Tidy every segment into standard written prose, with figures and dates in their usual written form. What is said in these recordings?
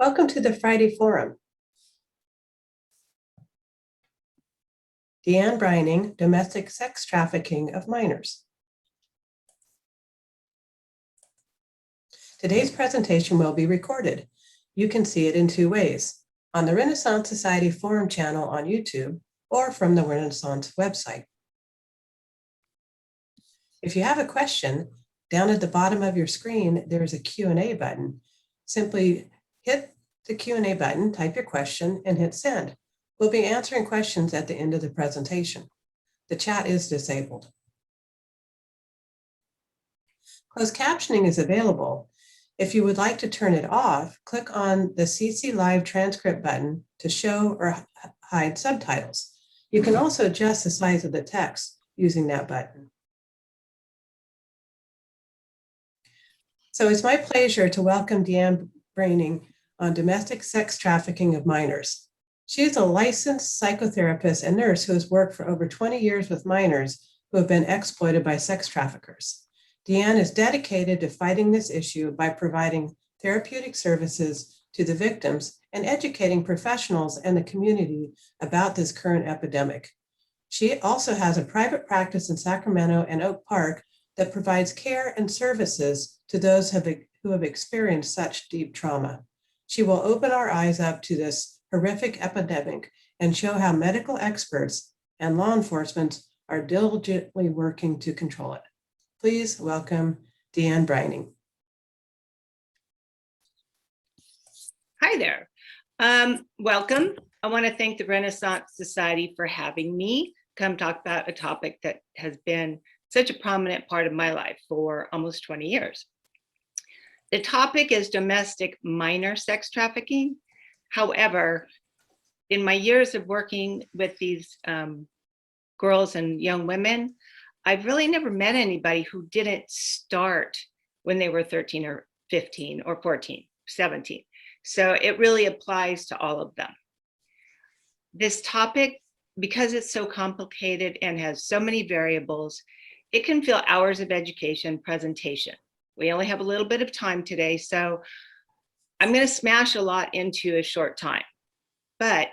Welcome to the Friday Forum. DeAnne Brining, Domestic Sex Trafficking of Minors. Today's presentation will be recorded. You can see it in two ways, on the Renaissance Society Forum channel on YouTube or from the Renaissance website. If you have a question, down at the bottom of your screen, there is a Q&A button. Simply hit the Q&A button, type your question, and hit send. We'll be answering questions at the end of the presentation. The chat is disabled. Closed captioning is available. If you would like to turn it off, click on the CC Live transcript button to show or hide subtitles. You can also adjust the size of the text using that button. So it's my pleasure to welcome DeAnne Brining on domestic sex trafficking of minors. She is a licensed psychotherapist and nurse who has worked for over 20 years with minors who have been exploited by sex traffickers. DeAnne is dedicated to fighting this issue by providing therapeutic services to the victims and educating professionals and the community about this current epidemic. She also has a private practice in Sacramento and Oak Park that provides care and services to those who have experienced such deep trauma. She will open our eyes up to this horrific epidemic and show how medical experts and law enforcement are diligently working to control it. Please welcome DeAnne Brining. Hi there. Welcome. I want to thank the Renaissance Society for having me come talk about a topic that has been such a prominent part of my life for almost 20 years. The topic is domestic minor sex trafficking. However, in my years of working with these girls and young women, I've really never met anybody who didn't start when they were 13 or 15 or 14, 17. So it really applies to all of them. This topic, because it's so complicated and has so many variables, it can fill hours of education presentation. We only have a little bit of time today, so I'm going to smash a lot into a short time. But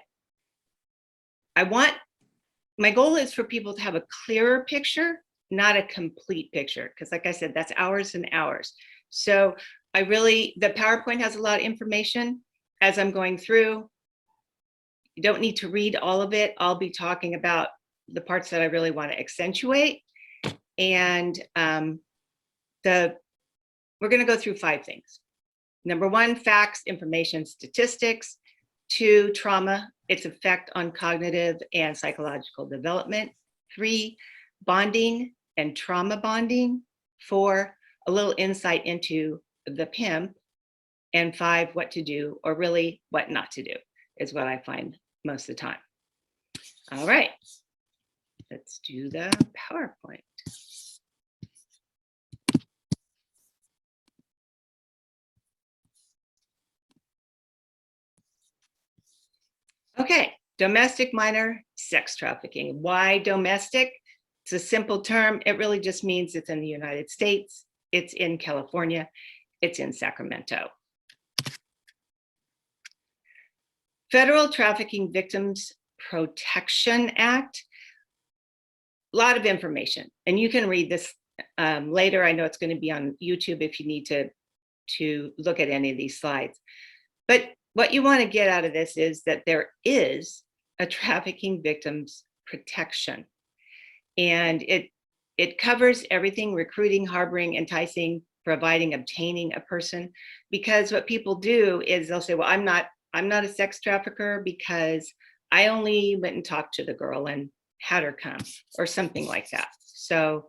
my goal is for people to have a clearer picture, not a complete picture, because like I said, that's hours and hours. So the PowerPoint has a lot of information as I'm going through. You don't need to read all of it. I'll be talking about the parts that I really want to accentuate. And we're going to go through 5 things. Number 1, facts, information, statistics. 2, trauma, its effect on cognitive and psychological development. 3, bonding and trauma bonding. 4, a little insight into the pimp. And 5, what to do, or really what not to do, is what I find most of the time. All right, let's do the PowerPoint. Okay, domestic minor sex trafficking. Why domestic? It's a simple term. It really just means it's in the United States, it's in California, it's in Sacramento. Federal Trafficking Victims Protection Act. A lot of information, and you can read this later. I know it's going to be on YouTube if you need to look at any of these slides. But what you want to get out of this is that there is a trafficking victims protection. And it covers everything: recruiting, harboring, enticing, providing, obtaining a person. Because what people do is they'll say, well, I'm not a sex trafficker because I only went and talked to the girl and had her come, or something like that. So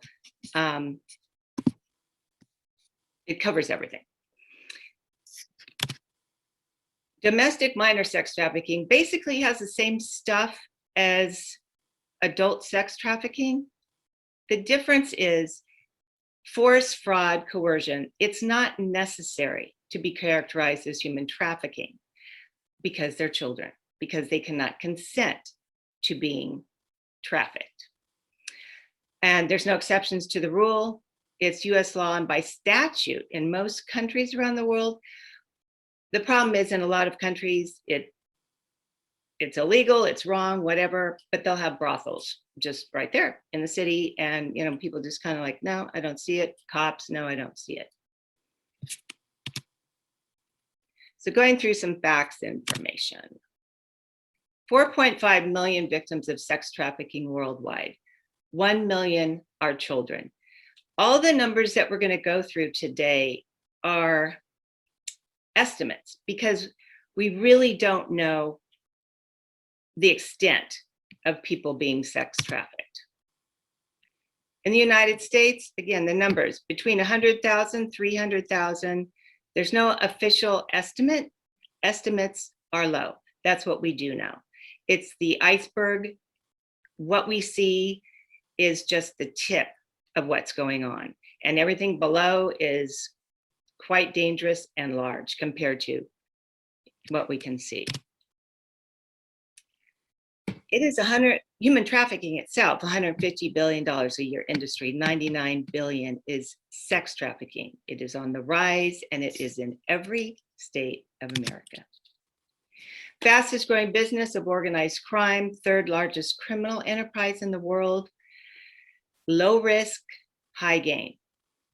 it covers everything. Domestic minor sex trafficking basically has the same stuff as adult sex trafficking. The difference is force, fraud, coercion. It's not necessary to be characterized as human trafficking because they're children, because they cannot consent to being trafficked. And there's no exceptions to the rule. It's US law, and by statute in most countries around the world, The problem is in a lot of countries, it's illegal, it's wrong, whatever, but they'll have brothels just right there in the city. And, people just kind of like, no, I don't see it. Cops, no, I don't see it. So going through some facts and information. 4.5 million victims of sex trafficking worldwide. 1 million are children. All the numbers that we're going to go through today are estimates because we really don't know the extent of people being sex trafficked. In the United States, again, the numbers between 100,000, 300,000. There's no official estimate. Estimates are low. That's what we do know. It's the iceberg. What we see is just the tip of what's going on. And everything below is quite dangerous and large compared to what we can see. It is human trafficking itself, $150 billion a year industry. 99 billion is sex trafficking. It is on the rise and it is in every state of America. Fastest growing business of organized crime, third largest criminal enterprise in the world, low risk, high gain.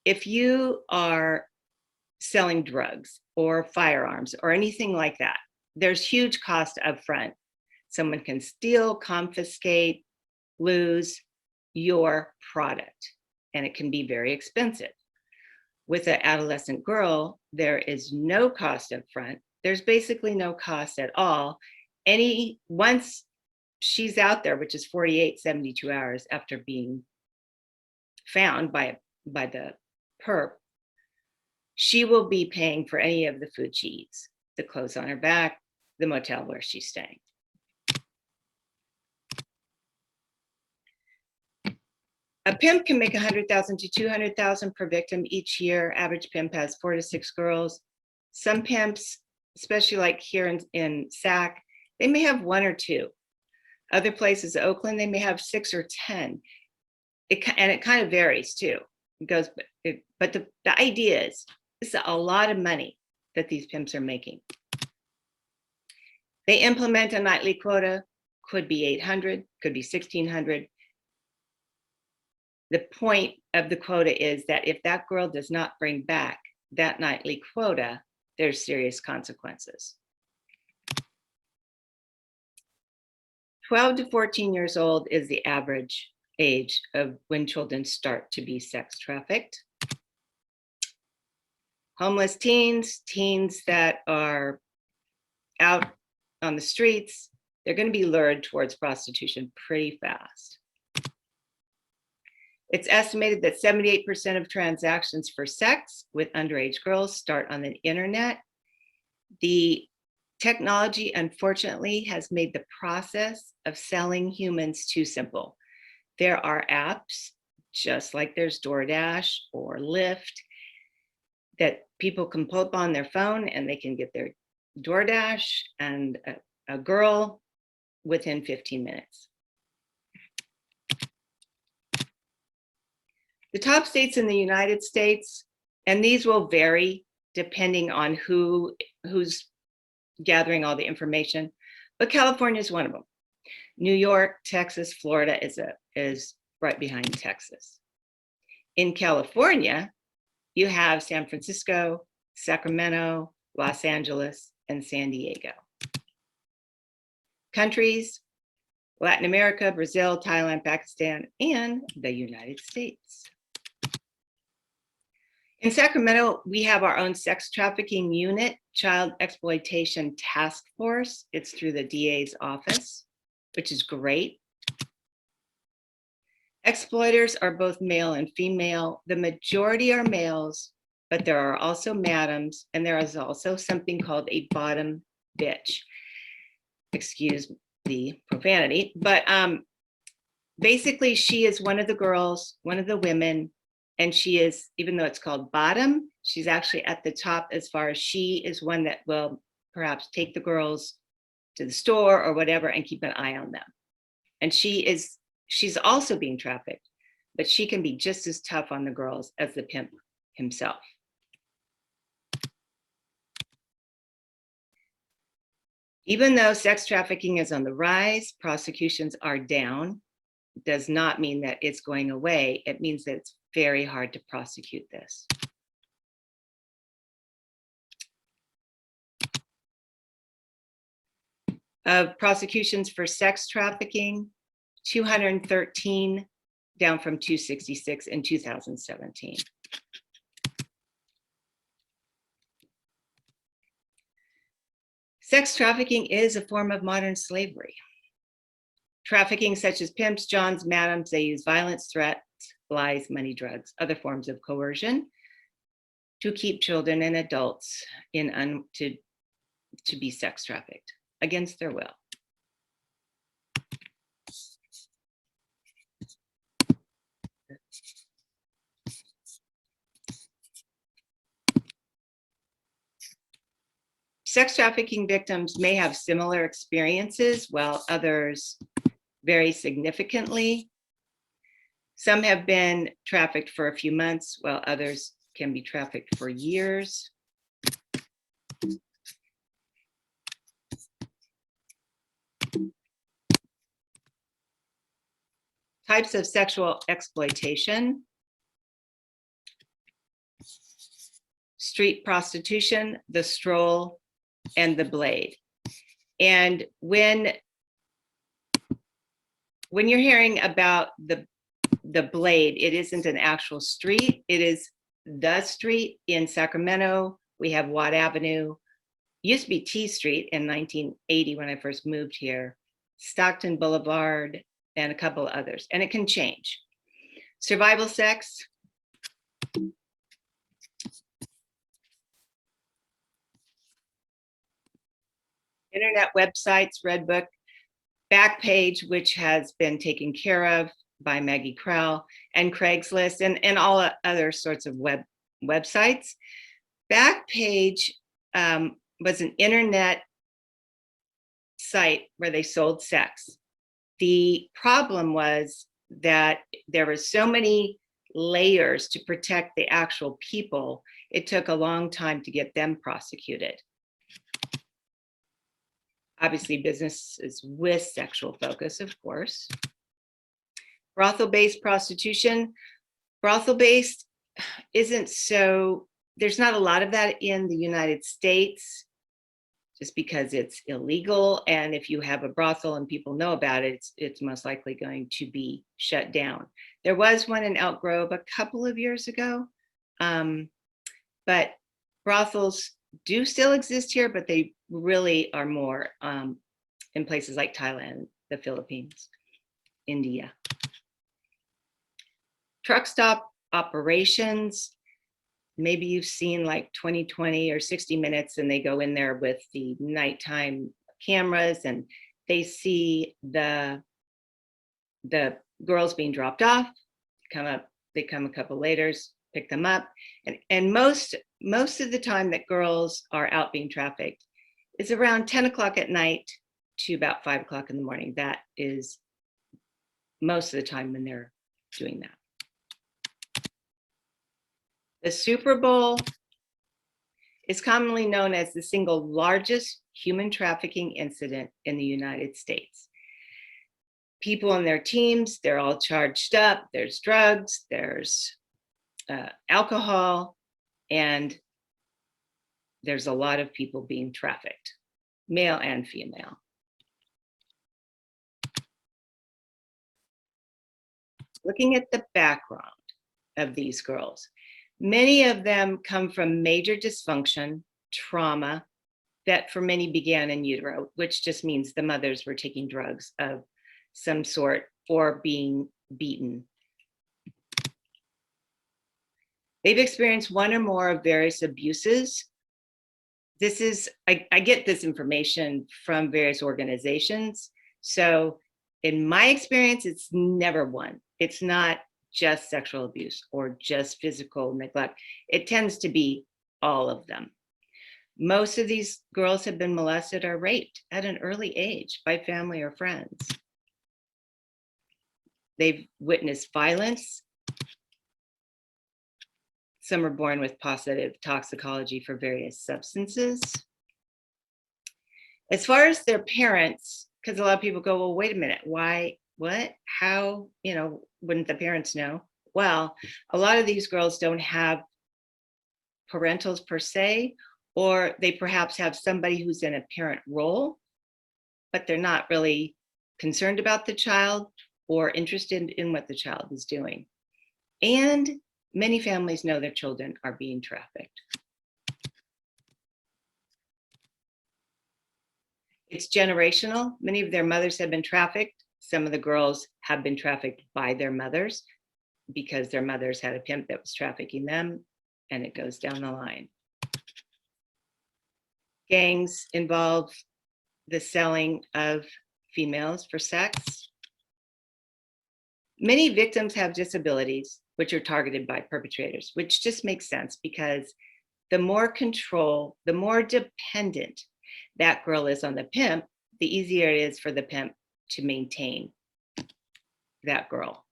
If you are selling drugs or firearms or anything like that, there's huge cost upfront. Someone can steal, confiscate, lose your product, and it can be very expensive. With an adolescent girl, there is no cost upfront. There's basically no cost at all. Once she's out there, which is 48, 72 hours after being found by the perp, she will be paying for any of the food she eats, the clothes on her back, the motel where she's staying. A pimp can make 100,000 to 200,000 per victim each year. Average pimp has 4 to 6 girls. Some pimps, especially like here in Sac, they may have 1 or 2. Other places, Oakland, they may have 6 or 10. And it kind of varies too. It goes, but the idea is, it's a lot of money that these pimps are making. They implement a nightly quota, could be 800, could be 1,600. The point of the quota is that if that girl does not bring back that nightly quota, there's serious consequences. 12 to 14 years old is the average age of when children start to be sex trafficked. Homeless teens that are out on the streets, they're going to be lured towards prostitution pretty fast. It's estimated that 78% of transactions for sex with underage girls start on the internet. The technology, unfortunately, has made the process of selling humans too simple. There are apps, just like there's DoorDash or Lyft, that people can pull up on their phone and they can get their DoorDash and a girl within 15 minutes. The top states in the United States, and these will vary depending on who's gathering all the information, but California is one of them. New York, Texas, Florida is right behind Texas. In California, you have San Francisco, Sacramento, Los Angeles, and San Diego. Countries, Latin America, Brazil, Thailand, Pakistan, and the United States. In Sacramento, we have our own sex trafficking unit, Child Exploitation Task Force. It's through the DA's office, which is great. Exploiters are both male and female. The majority are males, but there are also madams, and there is also something called a bottom bitch. Excuse the profanity, but basically she is one of the girls, one of the women, and she is, even though it's called bottom, she's actually at the top as far as she is one that will perhaps take the girls to the store or whatever and keep an eye on them. And she's also being trafficked, but she can be just as tough on the girls as the pimp himself. Even though sex trafficking is on the rise, prosecutions are down, does not mean that it's going away. It means that it's very hard to prosecute this. Of prosecutions for sex trafficking, 213, down from 266 in 2017. Sex trafficking is a form of modern slavery. Trafficking such as pimps, johns, madams, they use violence, threats, lies, money, drugs, other forms of coercion to keep children and adults to be sex trafficked against their will. Sex trafficking victims may have similar experiences, while others vary significantly. Some have been trafficked for a few months, while others can be trafficked for years. Types of sexual exploitation: street prostitution, the stroll, and the blade. And when you're hearing about the blade, it isn't an actual street, it is the street. In Sacramento, we have Watt Avenue, used to be T Street in 1980 when I first moved here, Stockton Boulevard, and a couple others, and it can change. Survival sex. Internet websites, Redbook, Backpage, which has been taken care of by Maggie Crowell, and Craigslist, and all other sorts of websites. Backpage was an internet site where they sold sex. The problem was that there were so many layers to protect the actual people, it took a long time to get them prosecuted. Obviously, businesses with sexual focus, of course. Brothel-based prostitution. Brothel-based isn't so, there's not a lot of that in the United States, just because it's illegal. And if you have a brothel and people know about it, it's most likely going to be shut down. There was one in Elk Grove a couple of years ago, but brothels do still exist here, but they really are more in places like Thailand, the Philippines, India. Truck stop operations. Maybe you've seen like 20/20 or 60 Minutes, and they go in there with the nighttime cameras and they see the girls being dropped off, they come a couple later, pick them up. And most of the time that girls are out being trafficked is around 10 o'clock at night to about 5 o'clock in the morning. That is most of the time when they're doing that. The Super Bowl is commonly known as the single largest human trafficking incident in the United States. People and their teams, they're all charged up. There's drugs, there's alcohol, and there's a lot of people being trafficked, male and female. Looking at the background of these girls, many of them come from major dysfunction, trauma, that for many began in utero, which just means the mothers were taking drugs of some sort or being beaten. They've experienced one or more of various abuses. This is, I get this information from various organizations. So in my experience, it's never one. It's not just sexual abuse or just physical neglect. It tends to be all of them. Most of these girls have been molested or raped at an early age by family or friends. They've witnessed violence. Some are born with positive toxicology for various substances. As far as their parents, because a lot of people go, well, wait a minute, why, what, how, wouldn't the parents know? Well, a lot of these girls don't have parentals per se, or they perhaps have somebody who's in a parent role, but they're not really concerned about the child or interested in what the child is doing. And many families know their children are being trafficked. It's generational. Many of their mothers have been trafficked. Some of the girls have been trafficked by their mothers because their mothers had a pimp that was trafficking them, and it goes down the line. Gangs involve the selling of females for sex. Many victims have disabilities, which are targeted by perpetrators, which just makes sense because the more control, the more dependent that girl is on the pimp, the easier it is for the pimp to maintain that girl.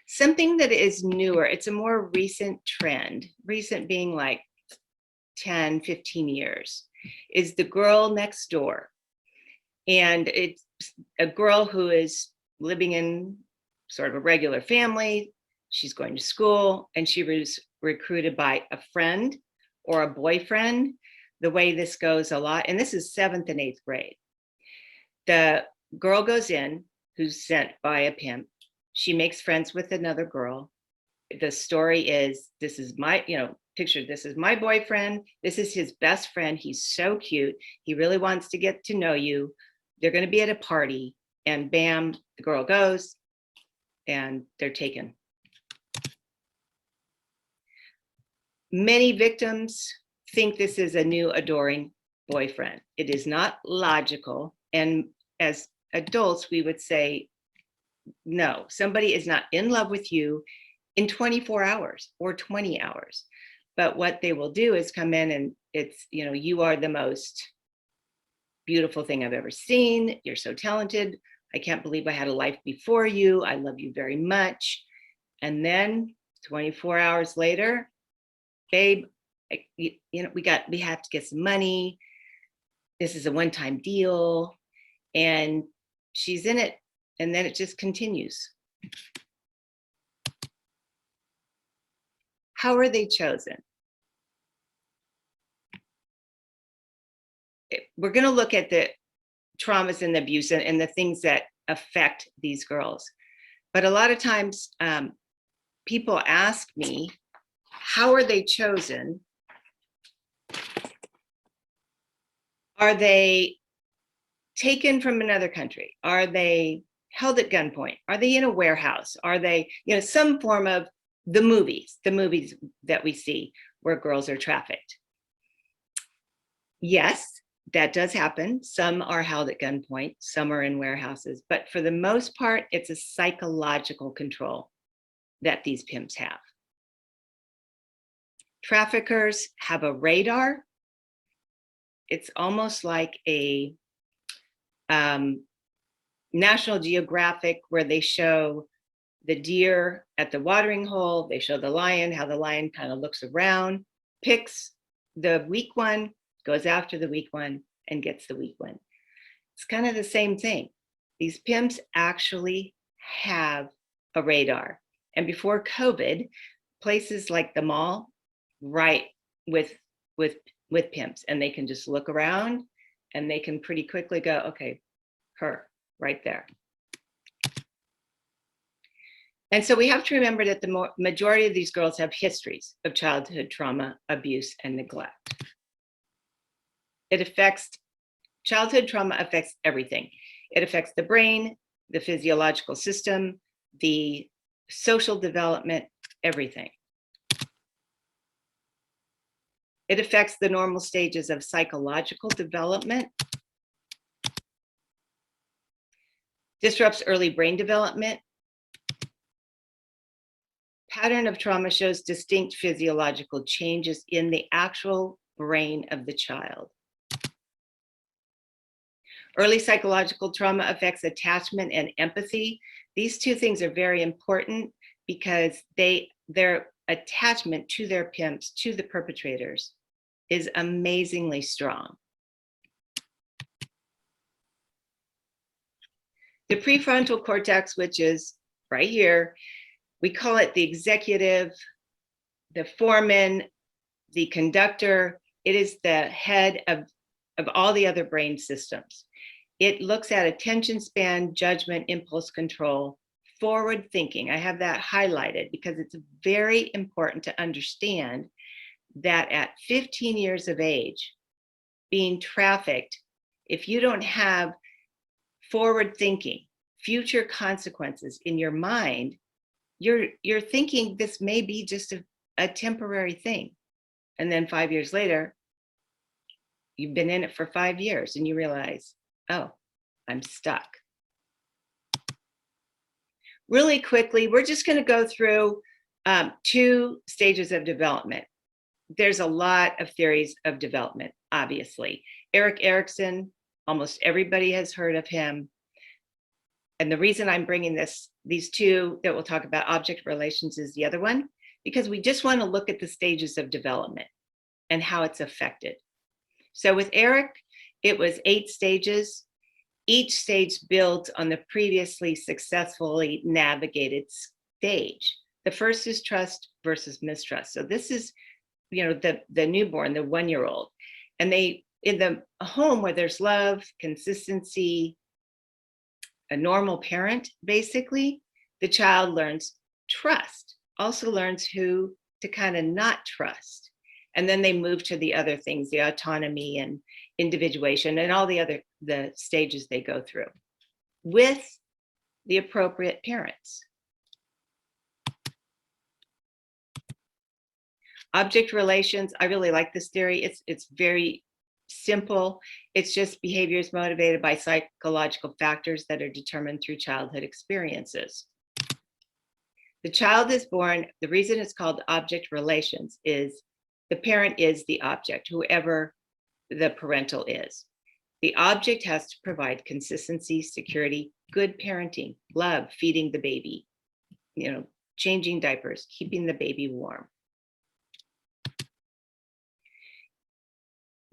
Something that is newer, it's a more recent trend, recent being like 10, 15 years, is the girl next door. And it's a girl who is living in sort of a regular family. She's going to school, and she was recruited by a friend or a boyfriend. The way this goes a lot, and this is 7th and 8th grade. The girl goes in, who's sent by a pimp. She makes friends with another girl. The story is, this is my, picture, this is my boyfriend. This is his best friend. He's so cute. He really wants to get to know you. They're going to be at a party, and bam, the girl goes and they're taken. Many victims think this is a new adoring boyfriend. It is not logical. And as adults, we would say, no, somebody is not in love with you in 24 hours or 20 hours. But what they will do is come in and it's, you are the most beautiful thing I've ever seen. You're so talented. I can't believe I had a life before you. I love you very much. And then 24 hours later, babe, we have to get some money. This is a one-time deal. And she's in it. And then it just continues. How are they chosen? We're going to look at the traumas and the abuse and the things that affect these girls. But a lot of times people ask me, how are they chosen? Are they taken from another country? Are they held at gunpoint? Are they in a warehouse? Are they, some form of the movies that we see where girls are trafficked? Yes, that does happen. Some are held at gunpoint, some are in warehouses, but for the most part, it's a psychological control that these pimps have. Traffickers have a radar. It's almost like a National Geographic, where they show the deer at the watering hole, they show the lion, how the lion kind of looks around, picks the weak one, goes after the weak one, and gets the weak one. It's kind of the same thing. These pimps actually have a radar. And before COVID, places like the mall, right, with pimps, and they can just look around and they can pretty quickly go, okay, her right there. And so we have to remember that the majority of these girls have histories of childhood trauma, abuse, and neglect. Childhood trauma affects everything. It affects the brain, the physiological system, the social development, everything. It affects the normal stages of psychological development, disrupts early brain development. Pattern of trauma shows distinct physiological changes in the actual brain of the child. Early psychological trauma affects attachment and empathy. These two things are very important because their attachment to their pimps, to the perpetrators, is amazingly strong. The prefrontal cortex, which is right here, we call it the executive, the foreman, the conductor. It is the head of all the other brain systems. It looks at attention span, judgment, impulse control, forward thinking. I have that highlighted because it's very important to understand that at 15 years of age, being trafficked, if you don't have forward thinking, future consequences in your mind, you're thinking this may be just a temporary thing. And then 5 years later, you've been in it for 5 years and you realize, oh, I'm stuck. Really quickly, we're just going to go through 2 stages of development. There's a lot of theories of development, obviously. Erik Erikson, almost everybody has heard of him. And the reason I'm bringing these 2 that we'll talk about, object relations, is the other one, because we just want to look at the stages of development and how it's affected. So with Erik, it was 8 stages. Each stage builds on the previously successfully navigated stage. The first is trust versus mistrust. So this is, the newborn, the 1-year-old. And they, in the home where there's love, consistency, a normal parent, basically, the child learns trust, also learns who to kind of not trust. And then they move to the other things, the autonomy and individuation and all the stages they go through with the appropriate parents. Object relations, I really like this theory. It's very simple. It's just behaviors motivated by psychological factors that are determined through childhood experiences. The child is born, the reason it's called object relations is the parent is the object, whoever the parental is. The object has to provide consistency, security, good parenting, love, feeding the baby, changing diapers, keeping the baby warm.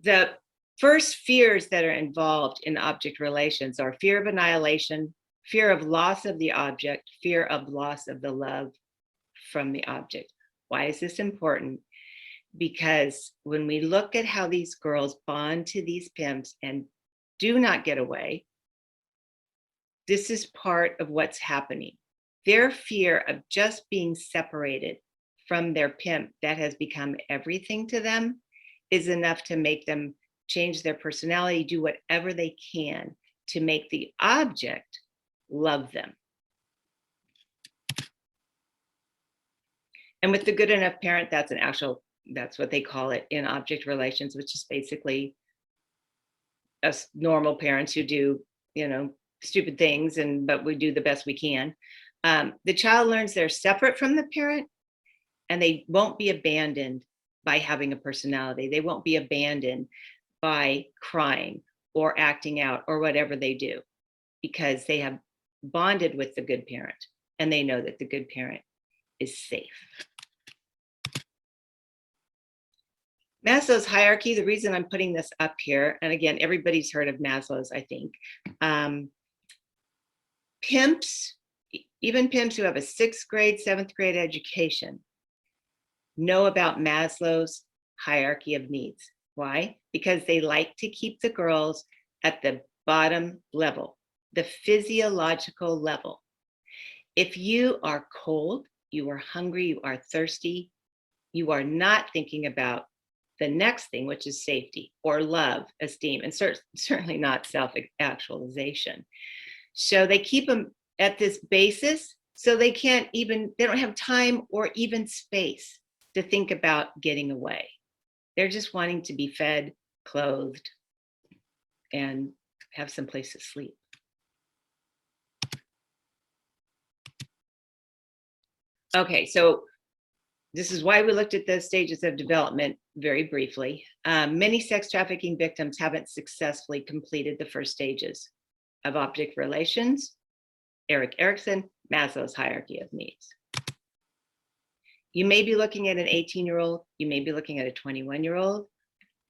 The first fears that are involved in object relations are fear of annihilation, fear of loss of the object, fear of loss of the love from the object. Why is this important? Because when we look at how these girls bond to these pimps and do not get away, this is part of what's happening. Their fear of just being separated from their pimp that has become everything to them is enough to make them change their personality, do whatever they can to make the object love them. And with the good enough parent, that's what they call it in object relations, which is basically us normal parents who do, stupid things, but we do the best we can. The child learns they're separate from the parent and they won't be abandoned by having a personality. They won't be abandoned by crying or acting out or whatever they do, because they have bonded with the good parent and they know that the good parent is safe. Maslow's hierarchy, the reason I'm putting this up here, and again, everybody's heard of Maslow's, I think. Pimps, even pimps who have a 6th grade, 7th grade education, know about Maslow's hierarchy of needs. Why? Because they like to keep the girls at the bottom level, the physiological level. If you are cold, you are hungry, you are thirsty, you are not thinking about the next thing, which is safety or love, esteem, and certainly not self-actualization. So they keep them at this basis, so they don't have time or even space to think about getting away. They're just wanting to be fed, clothed, and have some place to sleep. Okay, so this is why we looked at the stages of development very briefly. Many sex trafficking victims haven't successfully completed the first stages of object relations. Erik Erikson, Maslow's hierarchy of needs. You may be looking at an 18-year-old, you may be looking at a 21-year-old,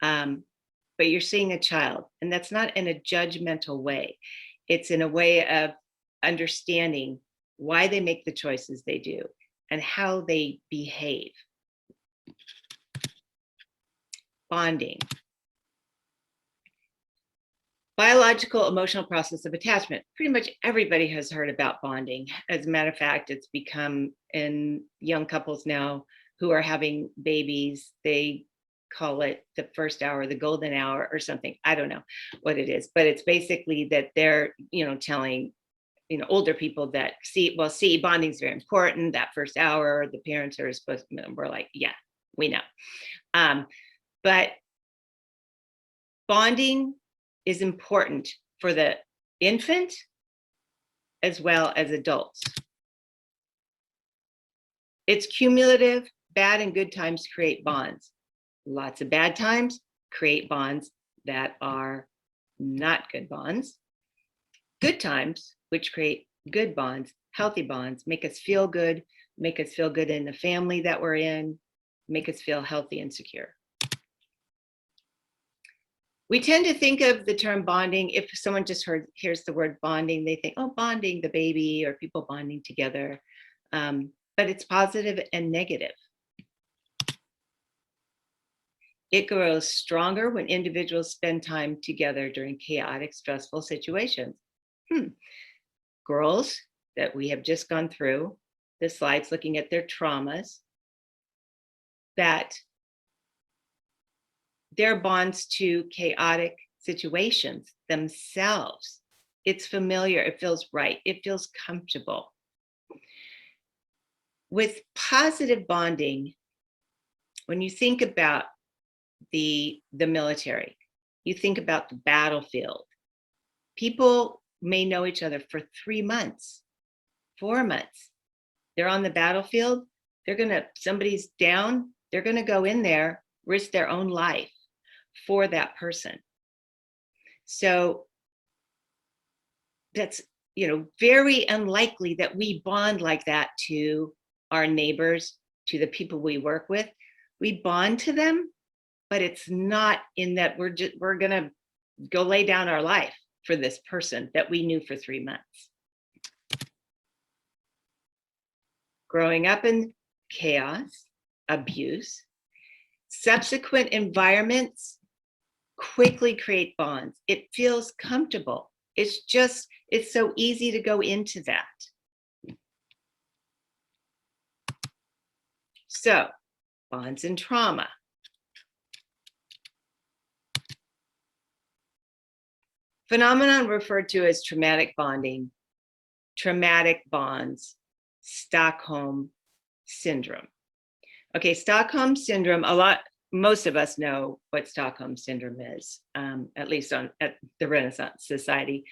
but you're seeing a child, and that's not in a judgmental way. It's in a way of understanding why they make the choices they do and how they behave. Bonding. Biological emotional process of attachment. Pretty much everybody has heard about bonding. As a matter of fact, it's become in young couples now who are having babies, they call it the first hour, the golden hour or something. I don't know what it is, but it's basically that they're, telling, older people that see, bonding is very important. That first hour, the parents are supposed to, we're like, yeah, we know. But bonding is important for the infant as well as adults. It's cumulative. Bad and good times create bonds. Lots of bad times create bonds that are not good bonds. Good times, which create good bonds, healthy bonds, make us feel good in the family that we're in, make us feel healthy and secure. We tend to think of the term bonding, if someone just hears the word bonding, they think, oh, bonding the baby or people bonding together. But it's positive and negative. It grows stronger when individuals spend time together during chaotic, stressful situations. Girls that we have just gone through, the slides looking at their traumas, that their bonds to chaotic situations themselves. It's familiar, it feels right, it feels comfortable. With positive bonding, when you think about the military, you think about the battlefield. People may know each other for 3 months, 4 months. They're on the battlefield, somebody's down, they're gonna go in there, risk their own life for that person. So that's, very unlikely that we bond like that to our neighbors, to the people we work with. We bond to them, but it's not in that we're gonna go lay down our life for this person that we knew for 3 months. Growing up in chaos, abuse, subsequent environments quickly create bonds. It feels comfortable. It's so easy to go into that. So, bonds and trauma. Phenomenon referred to as traumatic bonding, traumatic bonds, Stockholm Syndrome. Okay, Stockholm Syndrome, most of us know what Stockholm Syndrome is, at least at the Renaissance Society,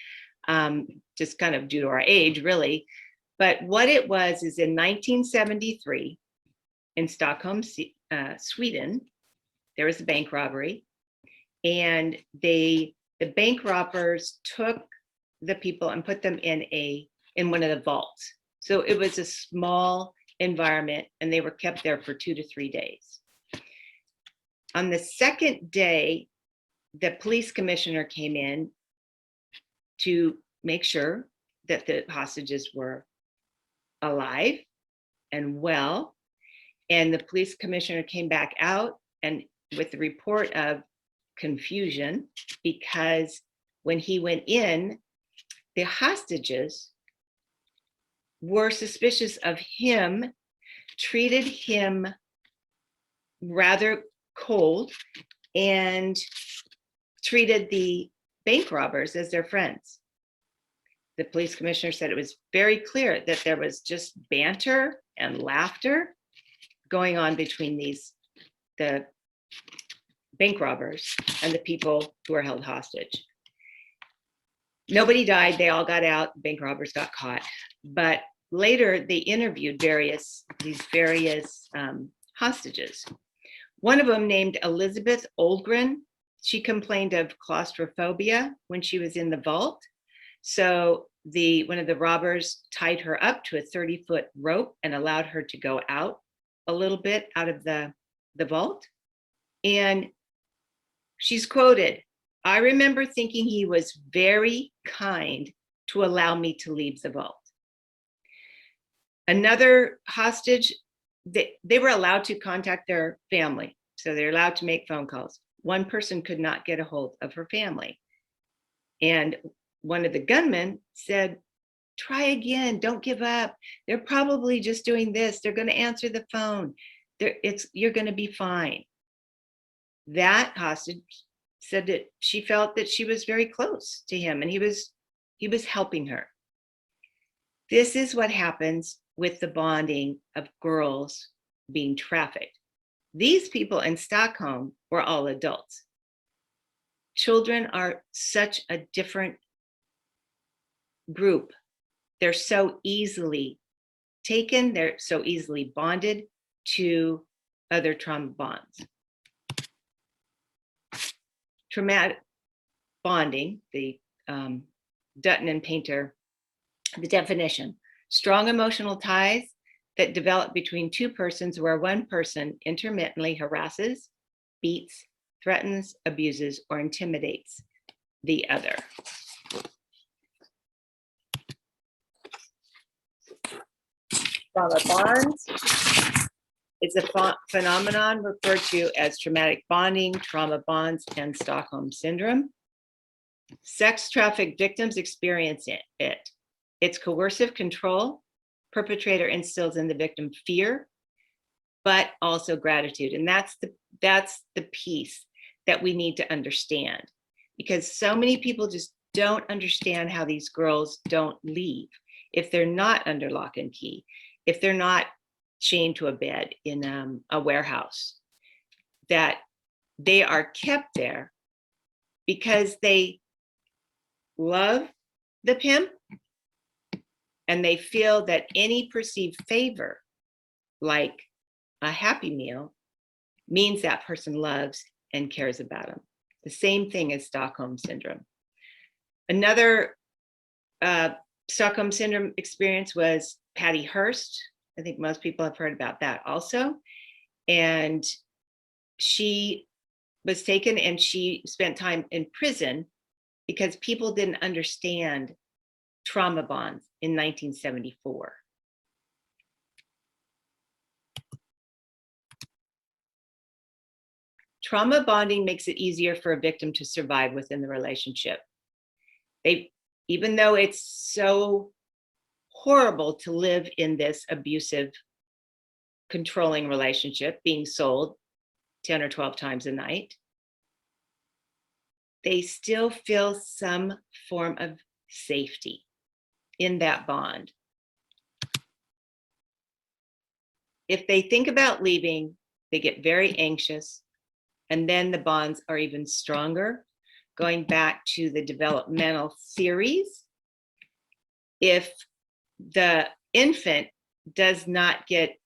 just kind of due to our age, really. But what it was is in 1973, in Stockholm, Sweden, there was a bank robbery, and the bank robbers took the people and put them in one of the vaults. So it was a small environment, and they were kept there for 2 to 3 days. On the second day, the police commissioner came in to make sure that the hostages were alive and well. And the police commissioner came back out and with the report of confusion, because when he went in, the hostages were suspicious of him, treated him rather cold, and treated the bank robbers as their friends. The police commissioner said it was very clear that there was just banter and laughter going on between the bank robbers and the people who were held hostage. Nobody died, they all got out, bank robbers got caught. But later they interviewed these various hostages. One of them, named Elizabeth Oldgren, she complained of claustrophobia when she was in the vault. So one of the robbers tied her up to a 30-foot rope and allowed her to go out a little bit out of the vault. And she's quoted, "I remember thinking he was very kind to allow me to leave the vault. Another hostage, they were allowed to contact their family. So they're allowed to make phone calls. One person could not get a hold of her family. And one of the gunmen said, try again, don't give up. They're probably just doing this. They're going to answer the phone. You're going to be fine. That hostage said that she felt that she was very close to him and he was helping her. This is what happens with the bonding of girls being trafficked. These people in Stockholm were all adults. Children are such a different group. They're so easily taken, they're so easily bonded to other trauma bonds. Traumatic bonding, the Dutton and Painter, the definition: strong emotional ties that develop between two persons where one person intermittently harasses, beats, threatens, abuses, or intimidates the other. Trauma bonds is a phenomenon referred to as traumatic bonding, trauma bonds, and Stockholm Syndrome. Sex trafficked victims experience it. It's coercive control. Perpetrator instills in the victim fear, but also gratitude. And that's the piece that we need to understand, because so many people just don't understand how these girls don't leave if they're not under lock and key, if they're not chained to a bed in a warehouse, that they are kept there because they love the pimp and they feel that any perceived favor, like a Happy Meal, means that person loves and cares about them. The same thing as Stockholm Syndrome. Another Stockholm Syndrome experience was Patty Hearst. I think most people have heard about that also. And she was taken and she spent time in prison because people didn't understand trauma bonds in 1974. Trauma bonding makes it easier for a victim to survive within the relationship. Even though it's so horrible to live in this abusive, controlling relationship, being sold 10 or 12 times a night, they still feel some form of safety in that bond. If they think about leaving, they get very anxious, and then the bonds are even stronger. Going back to the developmental theories, if the infant does not get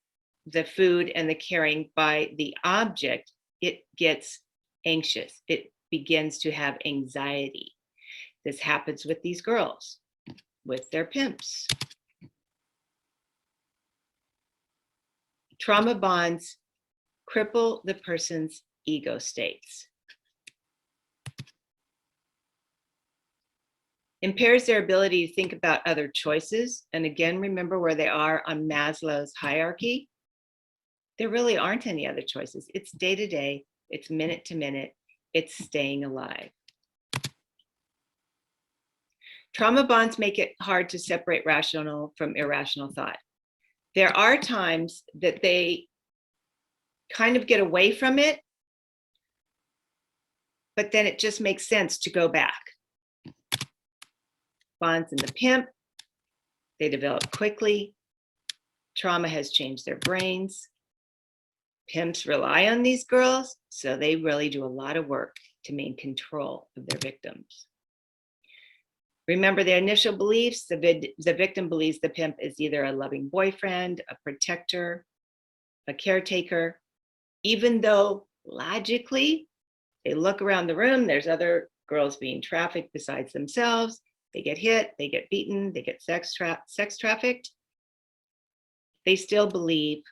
the food and the caring by the object, it gets anxious. It begins to have anxiety. This happens with these girls, with their pimps. Trauma bonds cripple the person's ego states. Impairs their ability to think about other choices. And again, remember where they are on Maslow's hierarchy. There really aren't any other choices. It's day to day, it's minute to minute, it's staying alive. Trauma bonds make it hard to separate rational from irrational thought. There are times that they kind of get away from it, but then it just makes sense to go back. Bonds in the pimp, they develop quickly. Trauma has changed their brains. Pimps rely on these girls, so they really do a lot of work to maintain control of their victims. Remember their initial beliefs. The victim believes the pimp is either a loving boyfriend, a protector, a caretaker, even though logically they look around the room, there's other girls being trafficked besides themselves. They get hit, they get beaten, they get sex trafficked. They still believe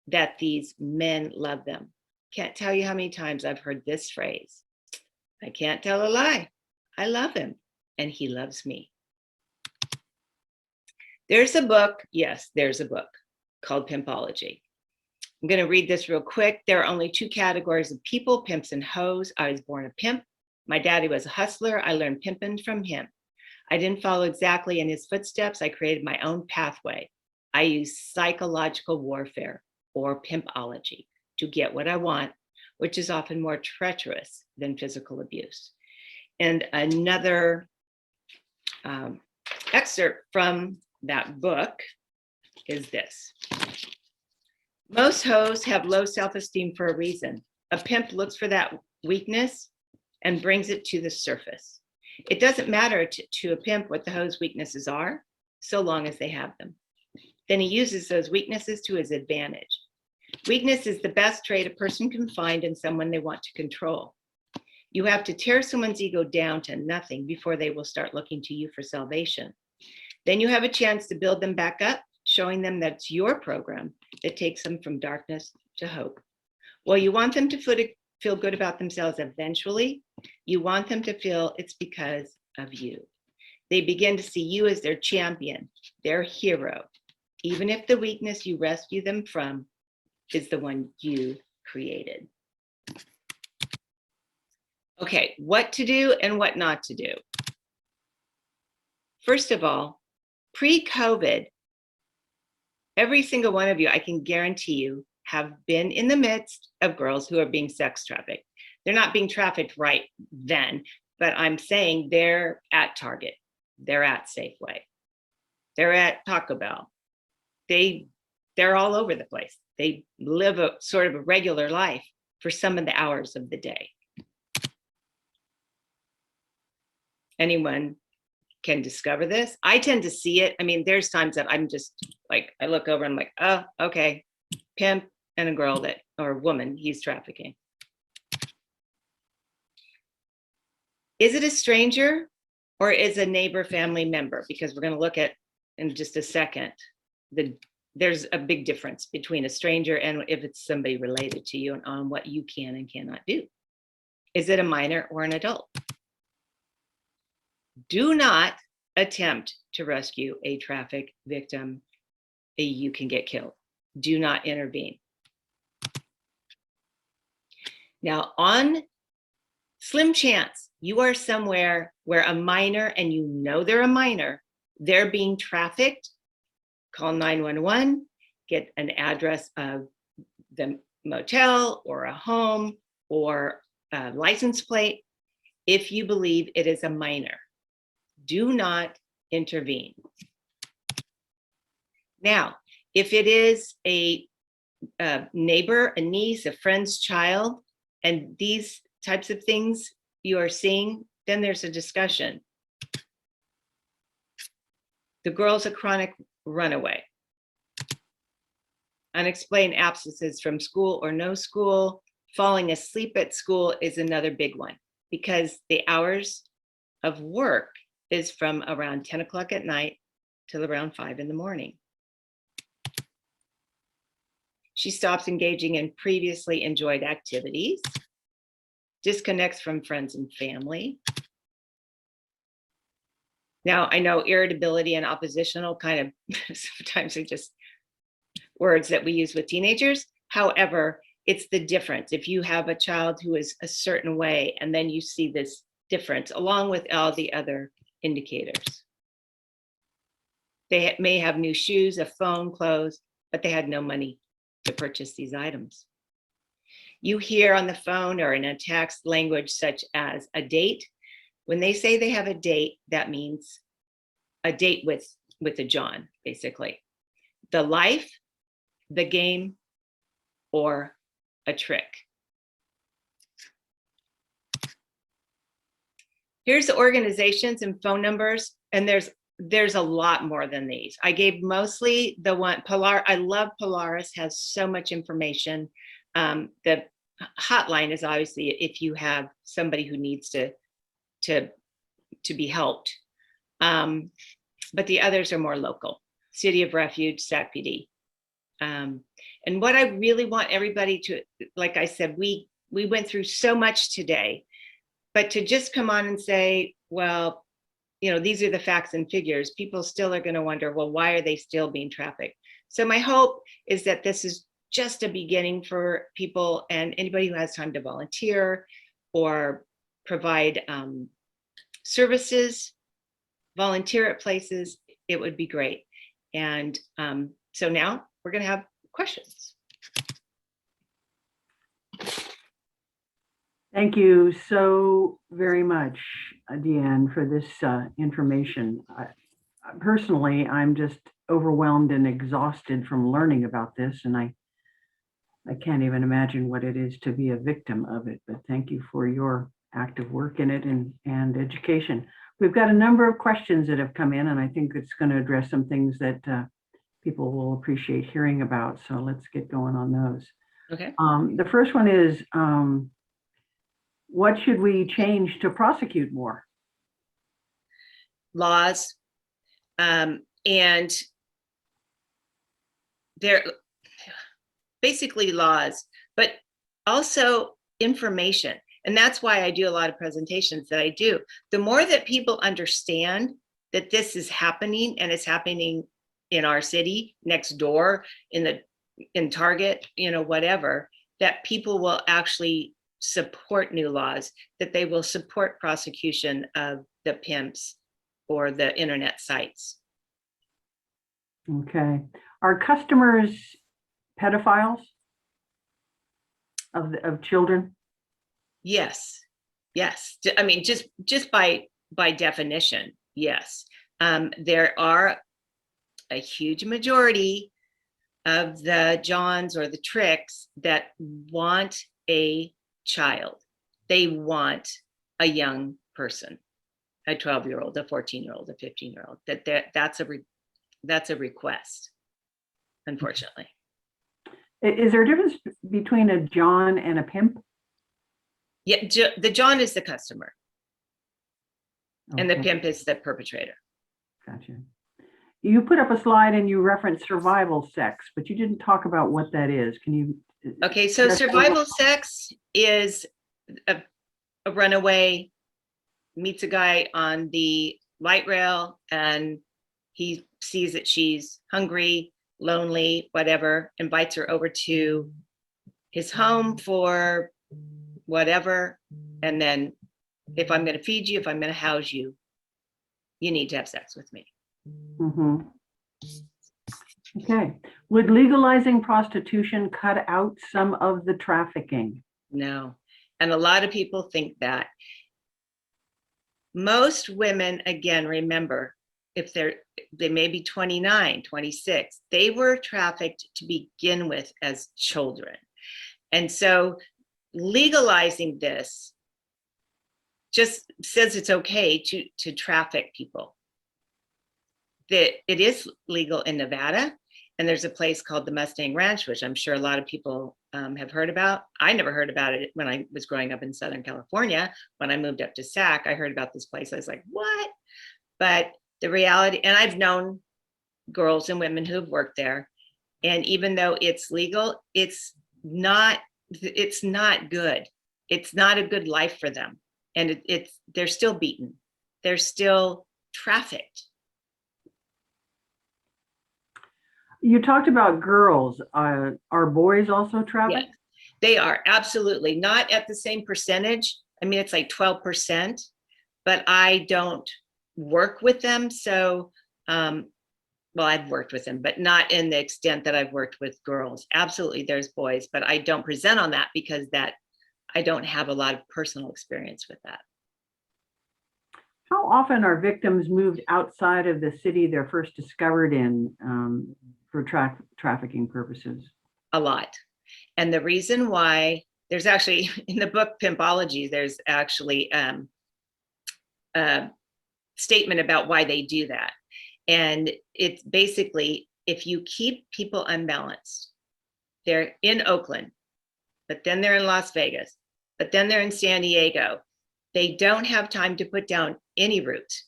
that these men love them. Can't tell you how many times I've heard this phrase: I can't tell a lie. I love him and he loves me. There's a book, yes, there's a book called Pimpology. I'm going to read this real quick. There are only two categories of people, pimps and hoes. I was born a pimp. My daddy was a hustler. I learned pimping from him. I didn't follow exactly in his footsteps. I created my own pathway. I use psychological warfare or pimpology to get what I want, which is often more treacherous than physical abuse. And another excerpt from that book is this. Most hoes have low self-esteem for a reason. A pimp looks for that weakness and brings it to the surface. It doesn't matter to a pimp what the hoe's weaknesses are, so long as they have them. Then he uses those weaknesses to his advantage. Weakness is the best trait a person can find in someone they want to control. You have to tear someone's ego down to nothing before they will start looking to you for salvation. Then you have a chance to build them back up, showing them that it's your program that takes them from darkness to hope. Well, you want them to feel good about themselves eventually. You want them to feel it's because of you. They begin to see you as their champion, their hero, even if the weakness you rescue them from is the one you created. Okay, what to do and what not to do. First of all, pre-COVID, every single one of you, I can guarantee you, have been in the midst of girls who are being sex trafficked. They're not being trafficked right then, but I'm saying they're at Target, they're at Safeway, they're at Taco Bell. They're all over the place. They live a sort of a regular life for some of the hours of the day. Anyone can discover this. I tend to see it. I mean, there's times that I'm just like, I look over and I'm like, oh, okay, pimp and a girl that, or a woman he's trafficking. Is it a stranger or is a neighbor family member? Because we're going to look at in just a second, there's a big difference between a stranger and if it's somebody related to you and on what you can and cannot do. Is it a minor or an adult? Do not attempt to rescue a traffic victim. You can get killed. Do not intervene. Now, on slim chance you are somewhere where a minor, and you know they're a minor, they're being trafficked, call 911, get an address of the motel or a home or a license plate if you believe it is a minor. Do not intervene. Now, if it is a neighbor, a niece, a friend's child, and these types of things you are seeing, then there's a discussion. The girl's a chronic runaway. Unexplained absences from school or no school. Falling asleep at school is another big one because the hours of work is from around 10 o'clock at night till around 5 in the morning. She stops engaging in previously enjoyed activities, disconnects from friends and family. Now, I know irritability and oppositional kind of sometimes are just words that we use with teenagers. However, it's the difference. If you have a child who is a certain way, and then you see this difference along with all the other indicators. They may have new shoes, a phone, clothes, but they had no money to purchase these items. You hear on the phone or in a text language such as a date. When they say they have a date, that means a date with a John, basically. The life, the game, or a trick. Here's the organizations and phone numbers, and there's a lot more than these. I gave mostly the one, I love Polaris, has so much information. The hotline is obviously if you have somebody who needs to be helped. But the others are more local. City of Refuge, SACPD. And what I really want everybody to, like I said, we went through so much today, but to just come on and say, well, these are the facts and figures, people still are going to wonder, well, why are they still being trafficked? So my hope is that this is just a beginning for people, and anybody who has time to volunteer or provide services, volunteer at places, it would be great. And so now we're going to have questions. Thank you so very much, DeAnne, for this information. Personally, I'm just overwhelmed and exhausted from learning about this, and I can't even imagine what it is to be a victim of it. But thank you for your active work in it and education. We've got a number of questions that have come in, and I think it's going to address some things that people will appreciate hearing about. So let's get going on those. Okay. The first one is, what should we change to prosecute more? Laws. And they're basically laws, but also information. And that's why I do a lot of presentations that I do. The more that people understand that this is happening, and it's happening in our city, next door, in Target, whatever, that people will actually support new laws, that they will support prosecution of the pimps or the internet sites. Okay. Are customers pedophiles of children? Yes. I mean, just by definition, yes. There are a huge majority of the Johns or the Tricks that want a child. They want a young person, a 12-year-old, a 14-year-old, a 15-year-old. That's a request, unfortunately. Is there a difference between a John and a pimp? Yeah, the John is the customer, and the Okay, pimp is the perpetrator. gotcha. You put up a slide and you referenced survival sex, but you didn't talk about what that is. Can you? Okay, so survival sex is a runaway meets a guy on the light rail, and he sees that she's hungry, lonely, whatever, invites her over to his home for whatever. And then, if I'm going to feed you, if I'm going to house you, you need to have sex with me. Mm-hmm. Okay. Would legalizing prostitution cut out some of the trafficking? No. And a lot of people think that. Most women, again, remember, if they may be 29, 26, they were trafficked to begin with as children. And so legalizing this just says it's okay to traffic people. That it is legal in Nevada, and there's a place called the Mustang Ranch, which I'm sure a lot of people have heard about. I never heard about it when I was growing up in Southern California. When I moved up to Sac, I heard about this place. I was like, what? But the reality, and I've known girls and women who've worked there, and even though it's legal, it's not good. It's not a good life for them. And they're still beaten. They're still trafficked. You talked about girls. Are boys also trafficked? Yes, they are, absolutely. Not at the same percentage. I mean, it's like 12%, but I don't work with them. So, well, I've worked with them, but not in the extent that I've worked with girls. Absolutely, there's boys, but I don't present on that because I don't have a lot of personal experience with that. How often are victims moved outside of the city they're first discovered in for trafficking purposes? A lot. And the reason why, there's actually, in the book Pimpology, there's actually a statement about why they do that. And it's basically, if you keep people unbalanced, they're in Oakland, but then they're in Las Vegas, but then they're in San Diego. They don't have time to put down any roots,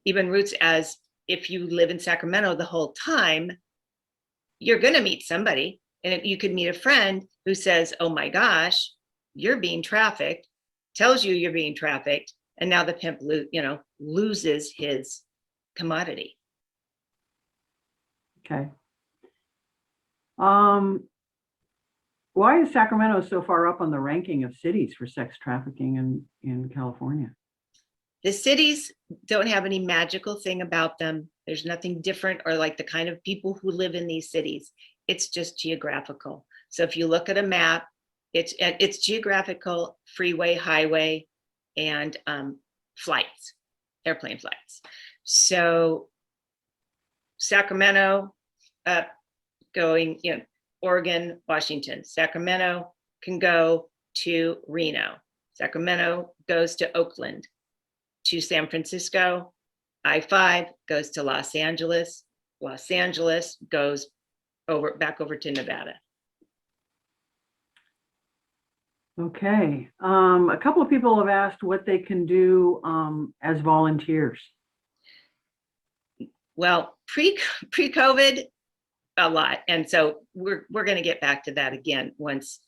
even roots as if you live in Sacramento the whole time, you're going to meet somebody. And you could meet a friend who says, oh my gosh, you're being trafficked, tells you you're being trafficked, And now the pimp, loses his commodity. Okay. Why is Sacramento so far up on the ranking of cities for sex trafficking in California? The cities don't have any magical thing about them. There's nothing different or like the kind of people who live in these cities. It's just geographical. So if you look at a map, it's geographical, freeway, highway, and flights, airplane flights. So Sacramento, going, Oregon, Washington. Sacramento can go to Reno. Sacramento goes to Oakland, to San Francisco. I-5 goes to Los Angeles. Los Angeles goes back over to Nevada. Okay. A couple of people have asked what they can do as volunteers. Well, pre-COVID, a lot. And so we're going to get back to that again once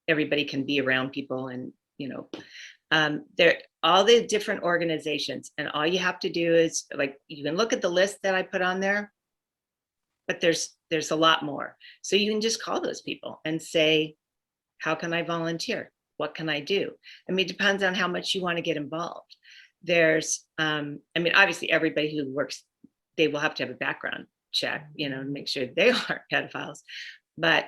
everybody can be around people. And, there all the different organizations, and all you have to do is, like, you can look at the list that I put on there, but there's a lot more. So you can just call those people and say, how can I volunteer? What can I do? I mean, it depends on how much you want to get involved. There's, obviously everybody who works, they will have to have a background check, to make sure they aren't pedophiles. But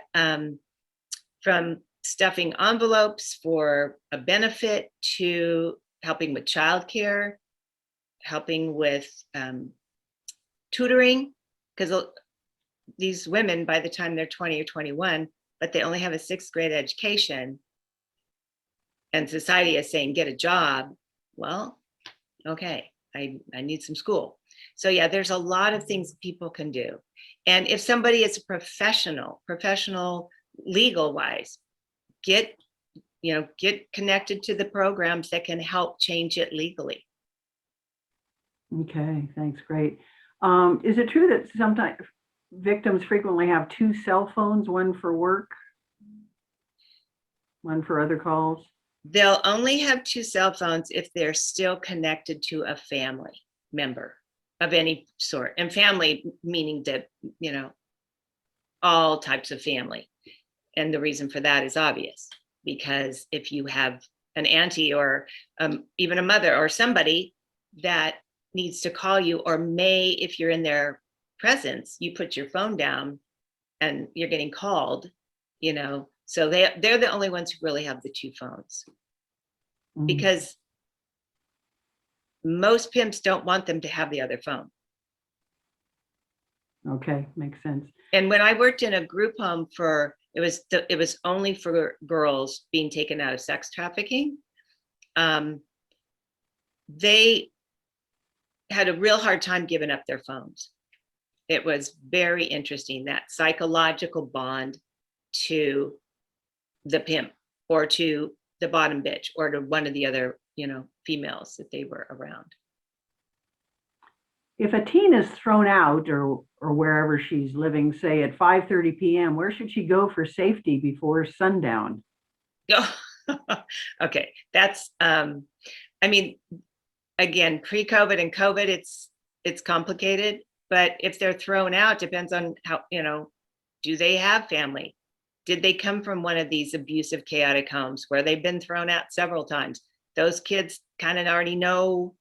from stuffing envelopes for a benefit to helping with childcare, helping with tutoring, because these women, by the time they're 20 or 21, but they only have a 6th grade education, and society is saying, get a job. Well, okay, I need some school. So yeah, there's a lot of things people can do. And if somebody is a professional legal wise, get connected to the programs that can help change it legally. Okay, thanks, great. Is it true that sometimes victims frequently have 2 cell phones, one for work, one for other calls? They'll only have 2 cell phones if they're still connected to a family member of any sort. And family meaning that, all types of family. And the reason for that is obvious, because if you have an auntie or even a mother or somebody that needs to call you, or if you're in their presence, you put your phone down and you're getting called, so they're the only ones who really have the 2 phones. Because most pimps don't want them to have the other phone. Okay, makes sense. And when I worked in a group home it was only for girls being taken out of sex trafficking, they had a real hard time giving up their phones. It was very interesting, that psychological bond to the pimp or to the bottom bitch or to one of the other, females that they were around. If a teen is thrown out or wherever she's living, say at 5:30 p.m., where should she go for safety before sundown? Okay, that's again, pre-COVID and COVID, it's complicated. But if they're thrown out, depends on how, do they have family? Did they come from one of these abusive, chaotic homes where they've been thrown out several times? Those kids kind of already know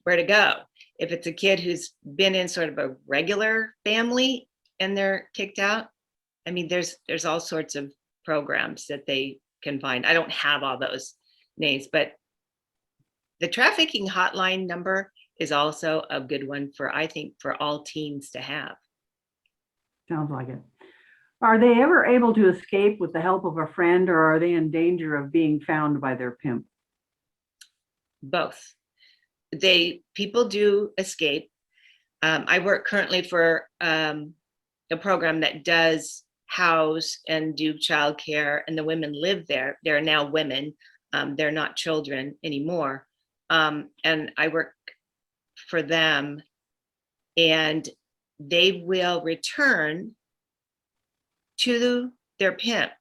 where to go. If it's a kid who's been in sort of a regular family and they're kicked out, there's all sorts of programs that they can find. I don't have all those names, but the trafficking hotline number is also a good one I think for all teens to have. Sounds like it. Are they ever able to escape with the help of a friend, or are they in danger of being found by their pimp? Both. People do escape. I work currently for a program that does house and do childcare, and the women live there. They're now women. They're not children anymore. And I work for them, and they will return to their pimp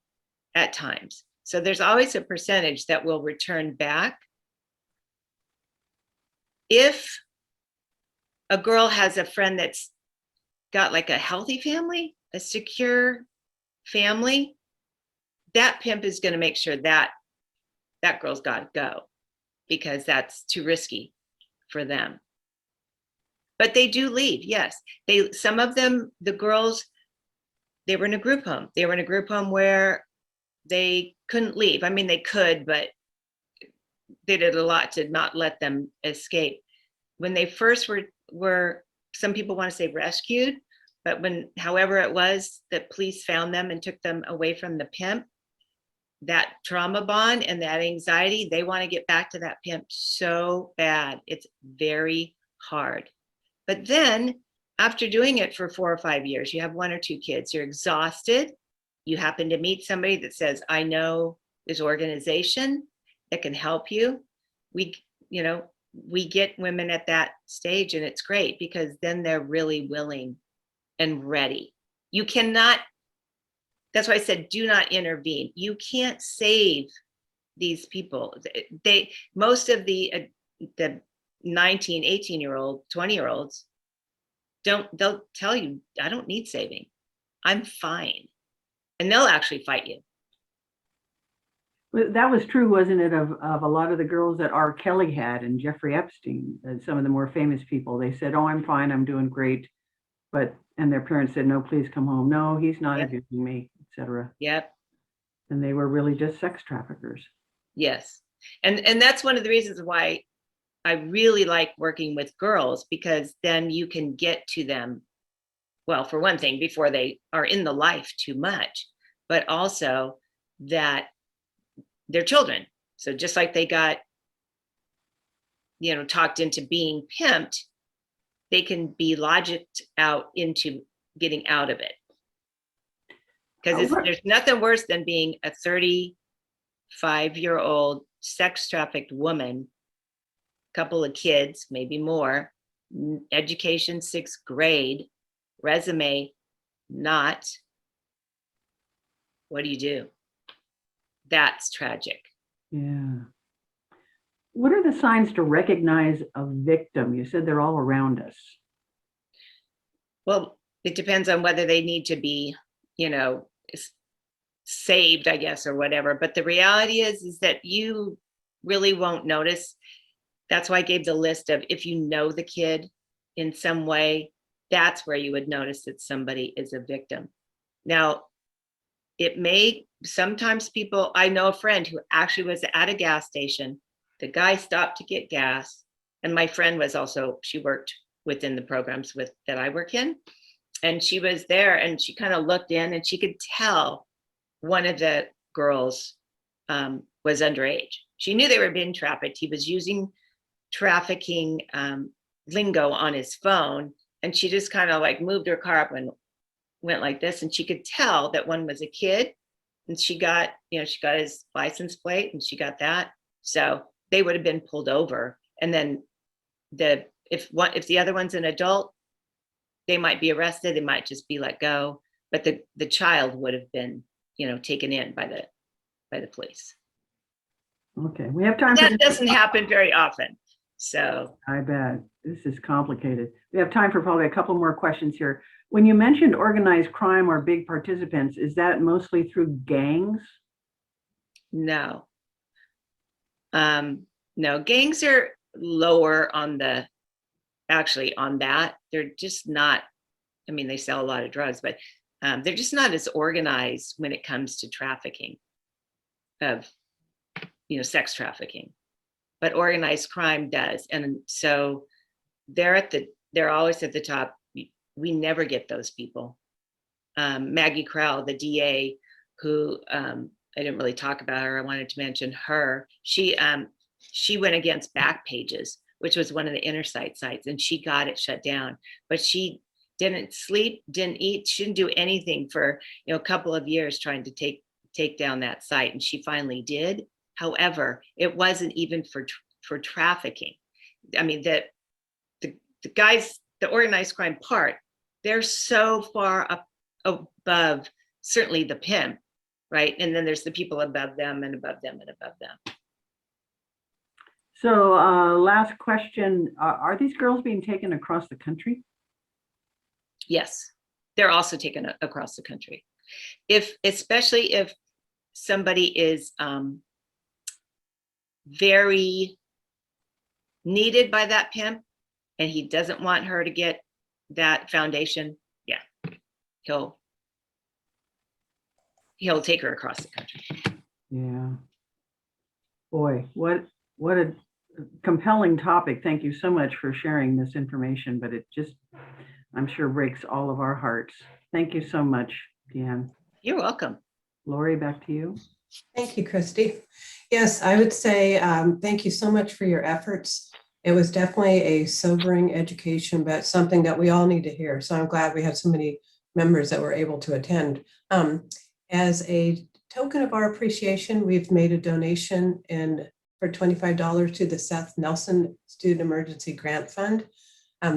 at times. So there's always a percentage that will return back. if a girl has a friend that's got like a healthy family, a secure family, that pimp is going to make sure that that girl's got to go because that's too risky for them. But they do leave. Yes, some of them, the girls, they were in a group home. They were in a group home where they couldn't leave. I mean, they could, but they did a lot to not let them escape. When they first were some people want to say rescued, but however it was that police found them and took them away from the pimp, that trauma bond and that anxiety, they want to get back to that pimp so bad. It's very hard. But then after doing it for 4 or 5 years, you have 1 or 2 kids, you're exhausted. You happen to meet somebody that says, I know this organization that can help you. We get women at that stage, and it's great because then they're really willing and ready. You cannot, that's why I said, do not intervene. You can't save these people. Most of the 19, 18-year-old, 20-year-olds they'll tell you, I don't need saving. I'm fine. And they'll actually fight you. Well, that was true, wasn't it, of a lot of the girls that R. Kelly had and Jeffrey Epstein, some of the more famous people. They said, oh, I'm fine, I'm doing great. And their parents said, no, please come home. No, he's not abusing me, etc. Yep. And they were really just sex traffickers. Yes. And that's one of the reasons why I really like working with girls, because then you can get to them, well, for one thing, before they are in the life too much, but also that they're children. So just like they got, talked into being pimped, they can be logicked out into getting out of it. Because there's nothing worse than being a 35-year-old sex trafficked woman, couple of kids, maybe more, education 6th grade, resume not. What do you do? That's tragic. Yeah. What are the signs to recognize a victim? You said they're all around us. Well, it depends on whether they need to be, saved, I guess, or whatever. But the reality is that you really won't notice. That's why I gave the list of, if you know the kid in some way, that's where you would notice that somebody is a victim. Now, sometimes people, I know a friend who actually was at a gas station. The guy stopped to get gas. And my friend was also, she worked within the programs that I work in. And she was there and she kind of looked in and she could tell one of the girls was underage. She knew they were being trafficked. He was using trafficking lingo on his phone. And she just kind of like moved her car up and went like this. And she could tell that one was a kid. And she got his license plate and she got that. So they would have been pulled over. And then if the other one's an adult, they might be arrested, they might just be let go, but the child would have been, taken in by the police. Okay, we have time. That doesn't happen very often. So I bet this is complicated. We have time for probably a couple more questions here. When you mentioned organized crime or big participants, is that mostly through gangs? No. No, gangs are lower on that. They're just not, they sell a lot of drugs, but they're just not as organized when it comes to trafficking of, sex trafficking, but organized crime does. And so they're always at the top. We never get those people. Maggie Crowell, the DA, who I didn't really talk about her. I wanted to mention her. She went against Backpages, which was one of the inner sites, and she got it shut down. But she didn't sleep, didn't eat, she didn't do anything for a couple of years trying to take down that site, and she finally did. However, it wasn't even for trafficking. The guys, the organized crime part, they're so far up above certainly the pimp, right? And then there's the people above them and above them and above them. So last question, are these girls being taken across the country? Yes, they're also taken across the country. Especially if somebody is very needed by that pimp and he doesn't want her to get that foundation, yeah, he'll take her across the country. Yeah. Boy, what a compelling topic. Thank you so much for sharing this information, but it just, I'm sure, breaks all of our hearts. Thank you so much, DeAnne. You're welcome. Lori, back to you. Thank you, Christy. Yes, I would say thank you so much for your efforts. It was definitely a sobering education, but something that we all need to hear. So I'm glad we had so many members that were able to attend. As a token of our appreciation, we've made a donation for $25 to the Seth Nelson Student Emergency Grant Fund.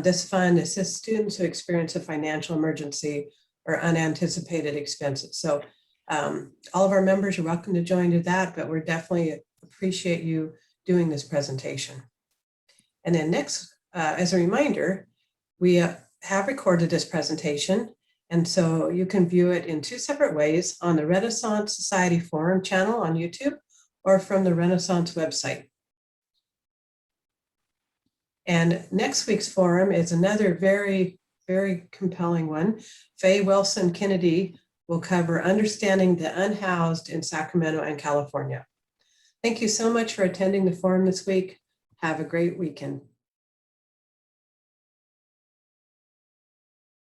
This fund assists students who experience a financial emergency or unanticipated expenses. So all of our members are welcome to join to that, but we're definitely appreciate you doing this presentation. And then next, as a reminder, we have recorded this presentation, and so you can view it in two separate ways: on the Renaissance Society Forum channel on YouTube or from the Renaissance website. And next week's forum is another very, very compelling one. Faye Wilson Kennedy will cover understanding the unhoused in Sacramento and California. Thank you so much for attending the forum this week. Have a great weekend.